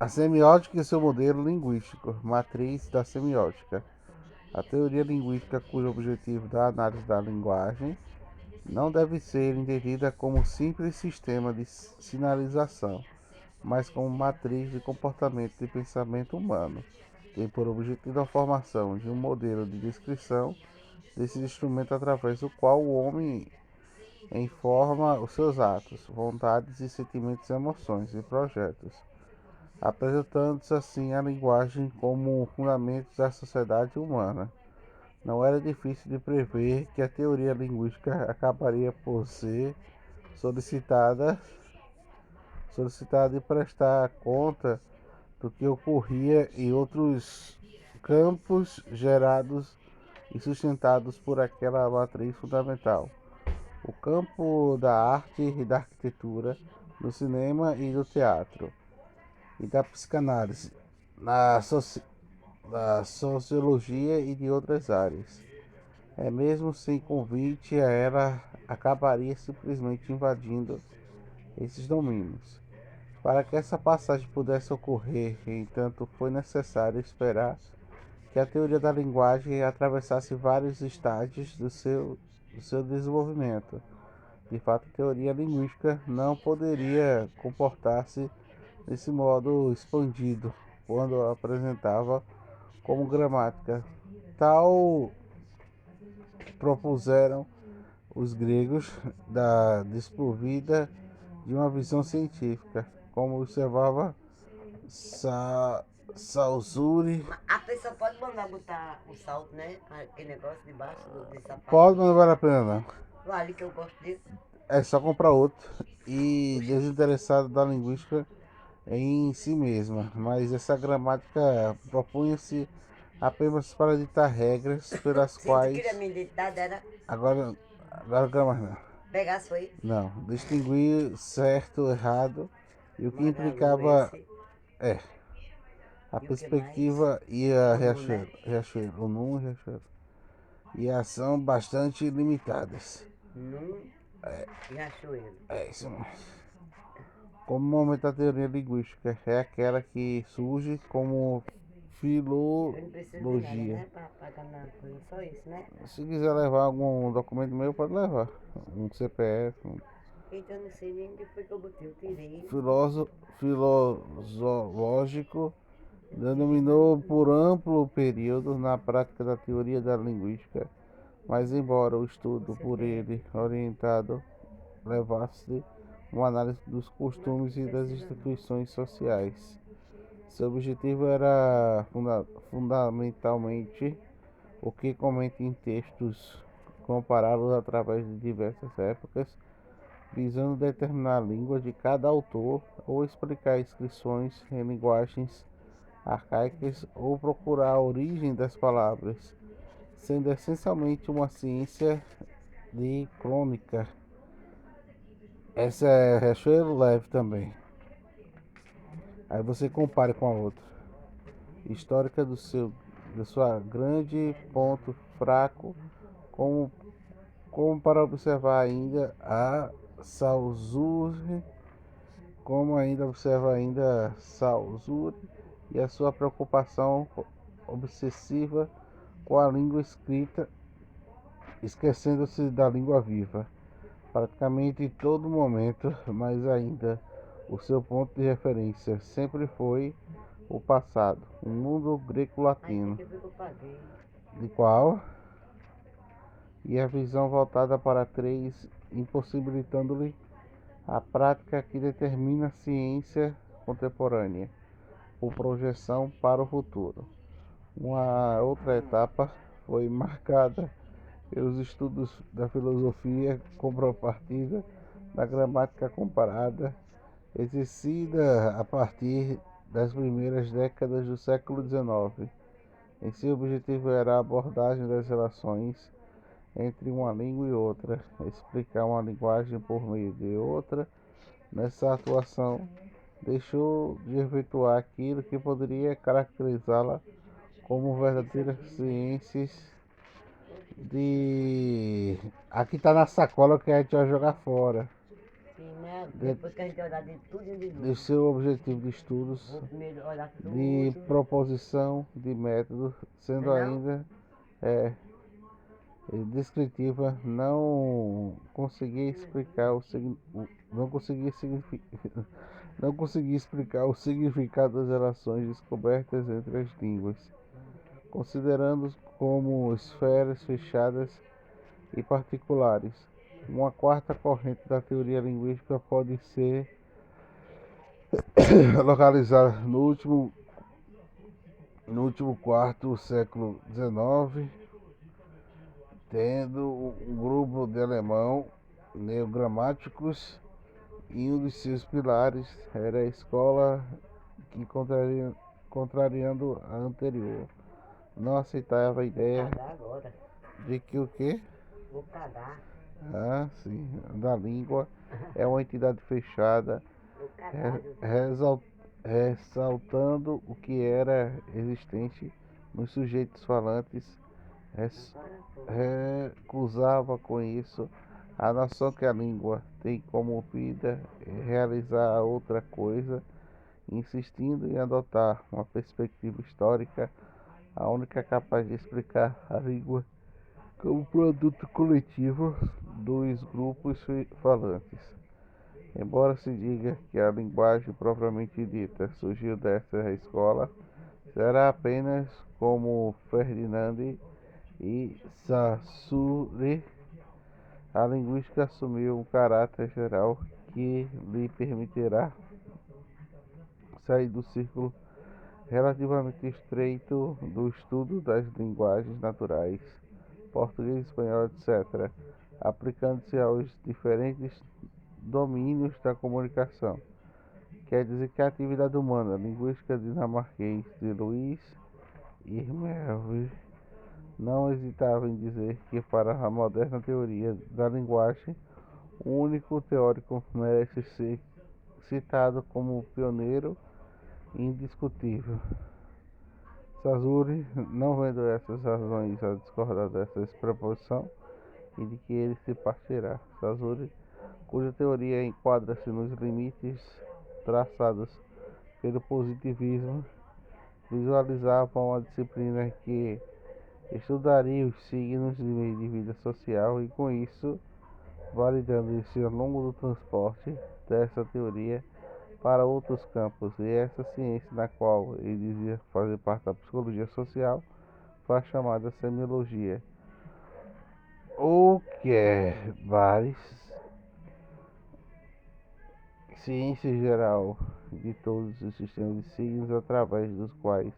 A semiótica e seu modelo linguístico, matriz da semiótica. A teoria linguística cujo objetivo da análise da linguagem não deve ser entendida como simples sistema de sinalização, mas como matriz de comportamento e pensamento humano. Tem por objetivo a formação de um modelo de descrição desse instrumento através do qual o homem informa os seus atos, vontades e sentimentos, emoções e projetos, apresentando-se assim a linguagem como um fundamento da sociedade humana. Não era difícil de prever que a teoria linguística acabaria por ser solicitada, solicitada e prestar conta do que ocorria em outros campos gerados e sustentados por aquela matriz fundamental. O campo da arte e da arquitetura, do cinema e do teatro, e da psicanálise, na, soci... da sociologia e de outras áreas. Mesmo sem convite, ela acabaria simplesmente invadindo esses domínios. Para que essa passagem pudesse ocorrer, entanto, foi necessário esperar que a teoria da linguagem atravessasse vários estágios do seu desenvolvimento. De fato, a teoria linguística não poderia comportar-se desse modo expandido quando apresentava como gramática. Tal propuseram os gregos, da desprovida de uma visão científica, como observava Saussure. A pessoa pode mandar botar o salto, né? Aquele negócio debaixo do sapato. Pode, mas não vale a pena não. Vale que eu gosto disso. É só comprar outro. E Oxi. desinteressado da linguística em si mesma. Mas essa gramática propunha-se apenas para ditar regras pelas Se tu queria quais. minha identidade, era Agora gramática não. pegar a sua aí. Não, distinguir certo, errado e o que implicava Magalhãoense é a e o que mais? perspectiva e a O nu, né? Riachuelo, o Num e Riachuelo. E a são bastante limitadas. Nu e Riachuelo. É isso mesmo. Como momento da teoria linguística é aquela que surge como Eu não preciso de nada, filologia. né? Pra pagar na coisa. Só isso, né? Se quiser levar algum documento meu, pode levar. Um CPF, um Eita, eu não sei nem onde foi que eu botei. Eu tirei. filológico, denominou por amplo período na prática da teoria da linguística, mas embora o estudo por ele orientado levasse uma análise dos Não, tô costumes e das precisando não. instituições sociais. Seu objetivo era fundamentalmente o que comenta em textos comparados através de diversas épocas, visando determinar a língua de cada autor ou explicar inscrições em linguagens arcaicas ou procurar a origem das palavras, sendo essencialmente uma ciência de crônica. Essa é Riachuelo leve também. Aí você compare com a outra. Histórica da sua grande ponto fraco, como, como para observar ainda a Saussure, como ainda observa ainda Saussure e a sua preocupação obsessiva com a língua escrita, esquecendo-se da língua viva, praticamente em todo momento, mas ainda o seu ponto de referência sempre foi o passado, o mundo Aí isso greco-latino, aqui foi que eu paguei. de qual e a visão voltada para três, impossibilitando-lhe a prática que determina a ciência contemporânea, por projeção para o futuro. Uma outra etapa foi marcada pelos estudos da filosofia contrapartida da gramática comparada, exercida a partir das primeiras décadas do século XIX. Em seu objetivo era a abordagem das relações entre uma língua e outra, explicar uma linguagem por meio de outra. Nessa atuação, deixou de efetuar aquilo que poderia caracterizá-la como Isso verdadeiras aqui, né? ciências de. Aqui tá na sacola que a gente vai jogar fora. Sim, né? depois que a gente olhar de tudo de de novo. seu objetivo de estudos, Vou primeiro olhar de tudo. proposição, de método, sendo Não? ainda é, descritiva, não conseguia explicar não conseguia não conseguia explicar o significado das relações descobertas entre as línguas, considerando como esferas fechadas e particulares. Uma quarta corrente da teoria linguística pode ser localizada no último quarto do século XIX, tendo um grupo de alemão neogramáticos e um dos seus pilares era a escola que, contrariando a anterior, não aceitava a Vou ideia cagar agora. de que o quê? Vou cagar. Ah, sim, da língua é uma entidade fechada, Vou cagar, viu? ressaltando o que era existente nos sujeitos falantes, Agora foi. recusava com isso a noção que a língua tem como vida realizar outra coisa, insistindo em adotar uma perspectiva histórica, a única capaz de explicar a língua como produto coletivo dos grupos falantes. Embora se diga que a linguagem propriamente dita surgiu dessa escola, será apenas como Ferdinand e Saussure, a linguística assumiu um caráter geral que lhe permitirá sair do círculo relativamente estreito do estudo das linguagens naturais, português, espanhol, etc., aplicando-se aos diferentes domínios da comunicação. Quer dizer que a atividade humana, linguística dinamarquês de Luiz Irmelve, não hesitava em dizer que para a moderna teoria da linguagem, o único teórico merece ser citado como pioneiro indiscutível. Saussure, não vendo essas razões a discordar dessa proposição e de que ele se partirá. Saussure, cuja teoria enquadra-se nos limites traçados pelo positivismo, visualizava uma disciplina que estudaria os signos de meio de vida social e, com isso, validando-se ao longo do transporte dessa teoria para outros campos. E essa ciência, na qual ele dizia fazer parte da psicologia social, foi a chamada semiologia, ou que é várias ciência geral de todos os sistemas de signos através dos quais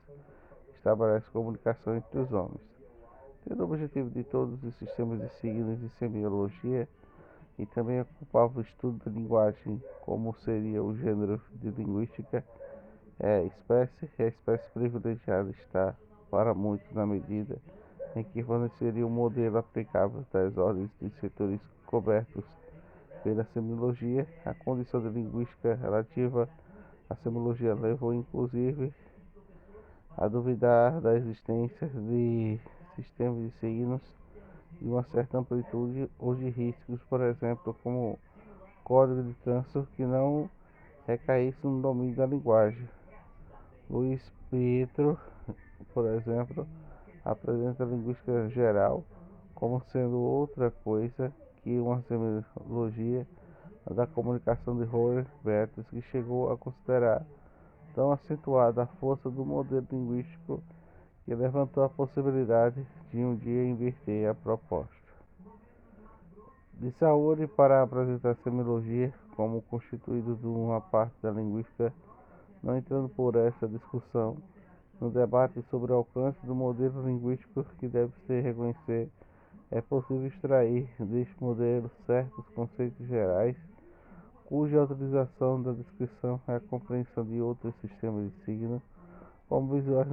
estabelece comunicação entre os homens. Tendo o objetivo de todos os sistemas de signos e semiologia, e também ocupava o estudo da linguagem, como seria o gênero de linguística, espécie, e a espécie privilegiada está, para muitos, na medida em que forneceria um modelo aplicável das ordens de setores cobertos pela semiologia. A condição de linguística relativa à semiologia levou, inclusive, a duvidar da existência de sistemas de signos de uma certa amplitude ou de riscos, por exemplo, como código de trânsito que não recaísse no domínio da linguagem. Luiz Pietro, por exemplo, apresenta a linguística geral como sendo outra coisa que uma semiologia da comunicação de Roger Bethes, que chegou a considerar tão acentuada a força do modelo linguístico que levantou a possibilidade de um dia inverter a proposta de Saussure para apresentar a semiologia como constituído de uma parte da linguística, não entrando por essa discussão no debate sobre o alcance do modelo linguístico que deve se reconhecer. É possível extrair deste modelo certos conceitos gerais, cuja utilização da descrição é a compreensão de outros sistemas de signos, como visuais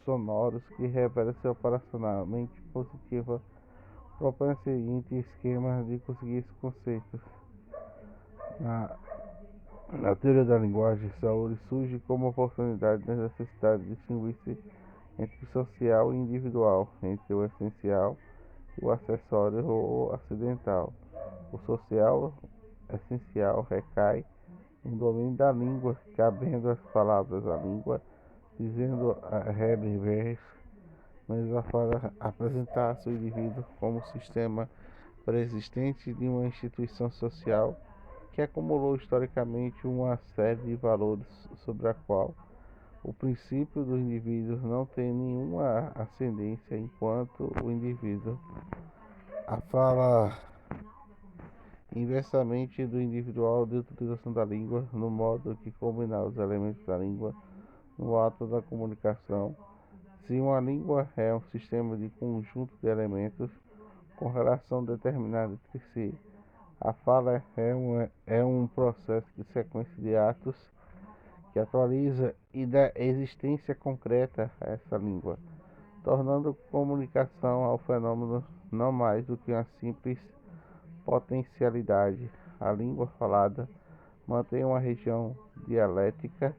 sonoros, que revela-se operacionalmente positiva, propõe o seguinte esquema de conseguir esses conceitos. Na, na teoria da linguagem, Saussure surge como oportunidade da necessidade de distinguir-se entre o social e o individual, entre o essencial e o acessório ou acidental. O social essencial recai no domínio da língua, cabendo às palavras a língua, dizendo a Herbert, mas a fala apresentar-se o indivíduo como sistema preexistente de uma instituição social que acumulou historicamente uma série de valores sobre a qual o princípio do indivíduo não tem nenhuma ascendência enquanto o indivíduo. A fala inversamente do individual de utilização da língua, no modo que combinar os elementos da língua no ato da comunicação. Se uma língua é um sistema de conjunto de elementos com relação determinada entre si, a fala é um processo de sequência de atos que atualiza e dá existência concreta a essa língua, tornando comunicação ao fenômeno não mais do que uma simples potencialidade. A língua falada mantém uma região dialética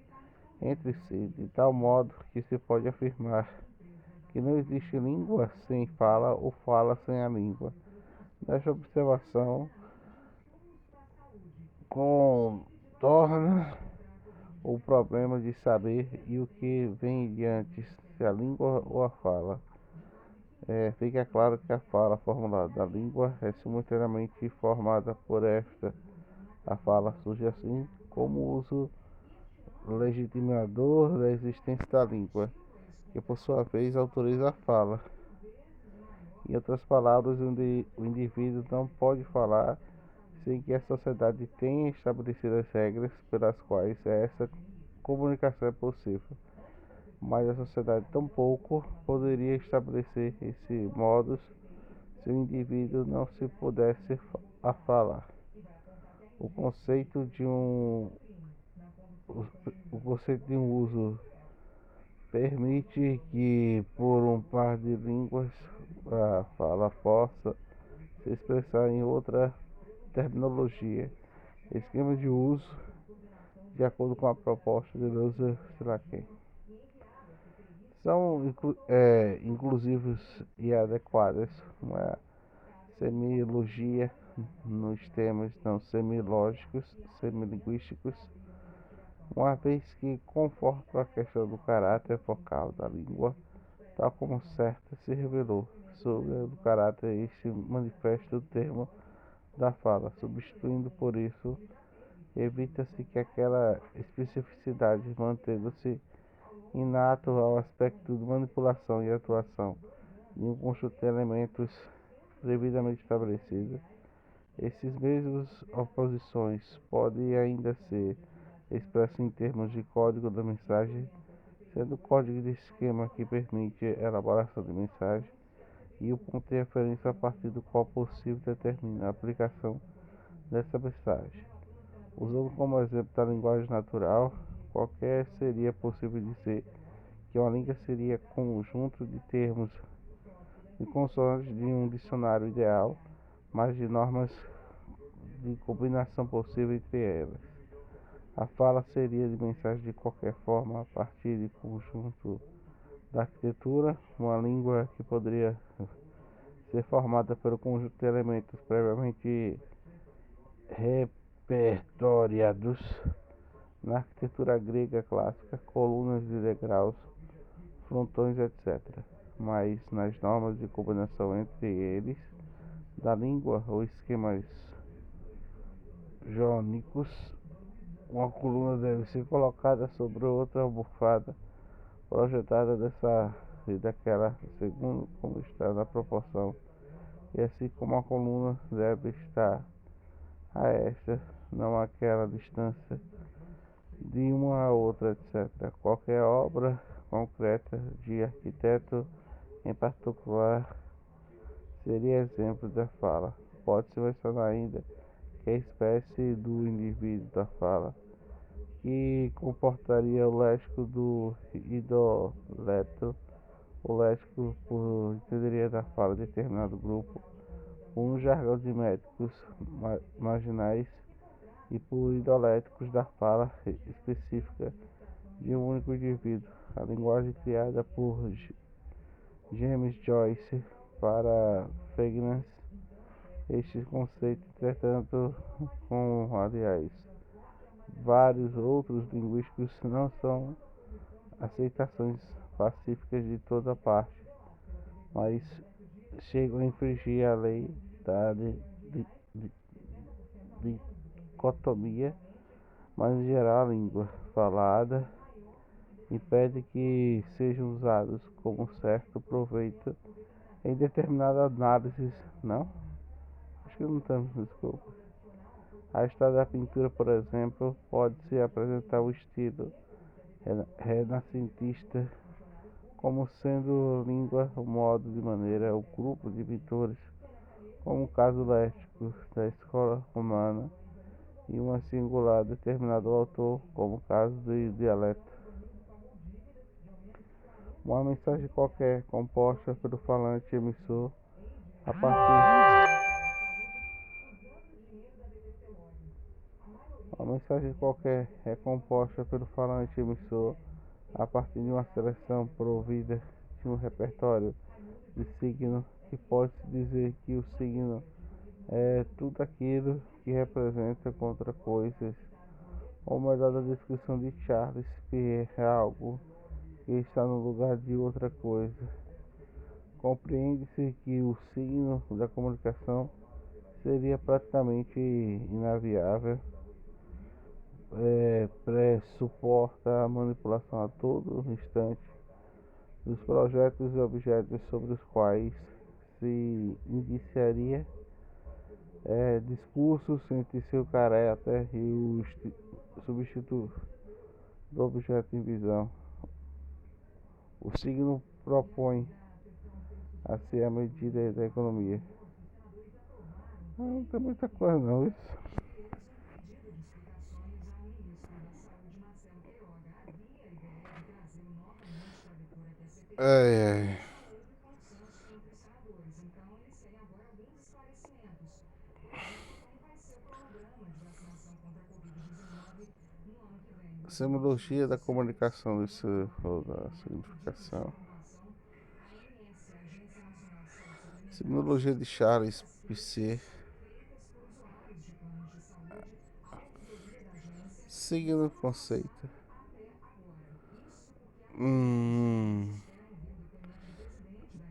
entre si, de tal modo que se pode afirmar que não existe língua sem fala ou fala sem a língua. Nesta observação, contorna o problema de saber e o que vem de antes, se a língua ou a fala. Fica claro que a fala formulada da língua é simultaneamente formada por esta. A fala surge assim como uso legitimador da existência da língua, que por sua vez autoriza a fala. Em outras palavras, o indivíduo não pode falar sem que a sociedade tenha estabelecido as regras pelas quais essa comunicação é possível. Mas a sociedade tampouco poderia estabelecer esse modus se o indivíduo não se pudesse a falar. O conceito de um uso permite que, por um par de línguas, a fala possa se expressar em outra terminologia, esquema de uso, de acordo com a proposta de Luther Strachan. São inclusivos e adequadas uma semiologia nos termos não semilógicos, semilinguísticos, uma vez que confortam a questão do caráter focal da língua, tal como certa se revelou sobre o caráter este manifesto do termo da fala, substituindo por isso, evita-se que aquela especificidade, mantendo-se inato ao aspecto de manipulação e atuação de um conjunto de elementos devidamente estabelecidos. Esses mesmos oposições podem ainda ser expressas em termos de código da mensagem, sendo o código de esquema que permite a elaboração de mensagem e o ponto de referência a partir do qual é possível determinar a aplicação dessa mensagem. Usando como exemplo da linguagem natural, qualquer seria possível dizer que uma língua seria conjunto de termos de consoantes de um dicionário ideal, mas de normas de combinação possível entre elas. A fala seria de mensagem de qualquer forma a partir de conjunto da arquitetura, uma língua que poderia ser formada pelo conjunto de elementos previamente repertoriados na arquitetura grega clássica, colunas de degraus, frontões, etc. Mas nas normas de combinação entre eles da língua ou esquemas jônicos, uma coluna deve ser colocada sobre outra almofada, projetada dessa e daquela, segundo como está na proporção, e assim como a coluna deve estar a esta, não àquela distância de uma a outra, etc. Qualquer obra concreta de arquiteto, em particular, seria exemplo da fala. Pode-se mencionar ainda que a espécie do indivíduo da fala, que comportaria o léxico do idoletro, o léxico entenderia da fala de determinado grupo, um jargão de médicos marginais e por idolétricos da fala específica de um único indivíduo. A linguagem criada por James Joyce para Fegnaz Este conceito, entretanto, como aliás vários outros linguísticos, não são aceitações pacíficas de toda parte, mas chegam a infringir a lei da di- dicotomia, mas em geral a língua falada impede que sejam usados como certo proveito em determinada análise, não? Acho que não estamos, desculpa. A história da pintura, por exemplo, pode-se apresentar o estilo renascentista como sendo língua, o modo de maneira, o grupo de pintores, como o caso léxico da escola romana, e uma singular determinado autor, como o caso do dialeto. Uma mensagem qualquer composta pelo falante emissor a partir Uma mensagem qualquer é composta pelo falante emissor a partir de uma seleção provida de um repertório de signo, que pode-se dizer que o signo é tudo aquilo que representa contra coisas, ou melhor, a descrição de Charles Pierre é algo que está no lugar de outra coisa. Compreende-se que o signo da comunicação seria praticamente inaviável, pressuporta a manipulação a todo instante dos projetos e objetos sobre os quais se iniciaria discursos entre seu caráter e o substituto do objeto em visão. O signo propõe a ser a medida da economia. Não tem muita coisa não, isso. Ai, ai. Semiologia da comunicação, isso, ou da significação. Semiologia de Charles Peirce. Signo conceito.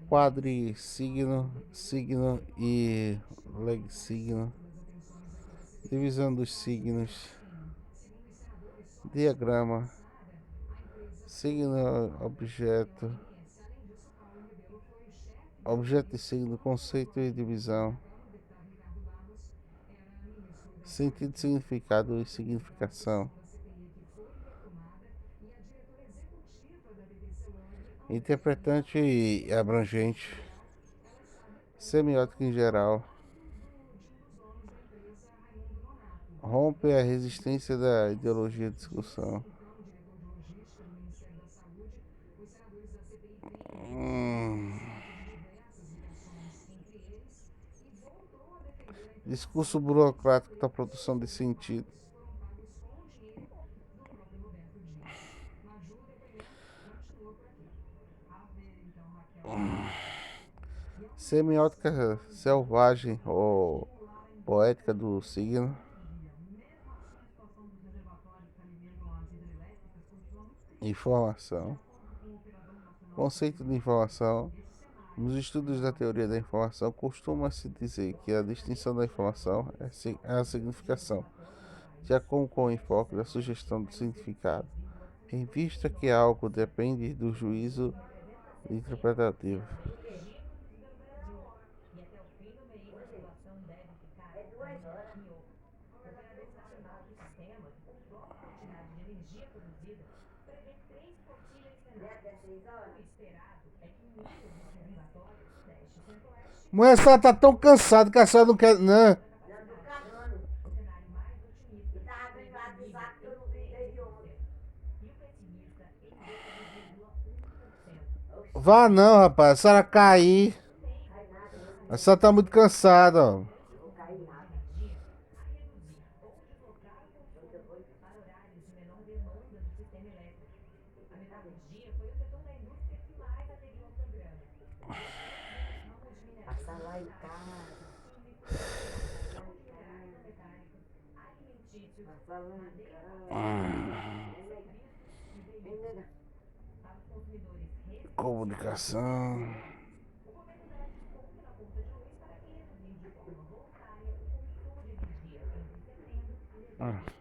Quadrisigno, signo e legsigno. Divisão dos signos. Diagrama. Signo, objeto. Objeto e signo, conceito e divisão. Sentido, significado e significação. Interpretante e abrangente. Semiótica em geral. Rompe a resistência da ideologia de discussão. Discurso burocrático da produção de sentido. Semiótica selvagem ou poética do signo. Informação. Conceito de informação. Nos estudos da teoria da informação, costuma-se dizer que a distinção da informação é a significação, de acordo com o enfoque da sugestão do significado, em vista que algo depende do juízo interpretativo. Mulher, a senhora tá tão cansada que a senhora não quer. Não. Vá não, rapaz. A senhora cair. A senhora tá muito cansada, ó. Passar lá em casa. Tá falando, Hum, Ei, nega. Comunicação. Hum.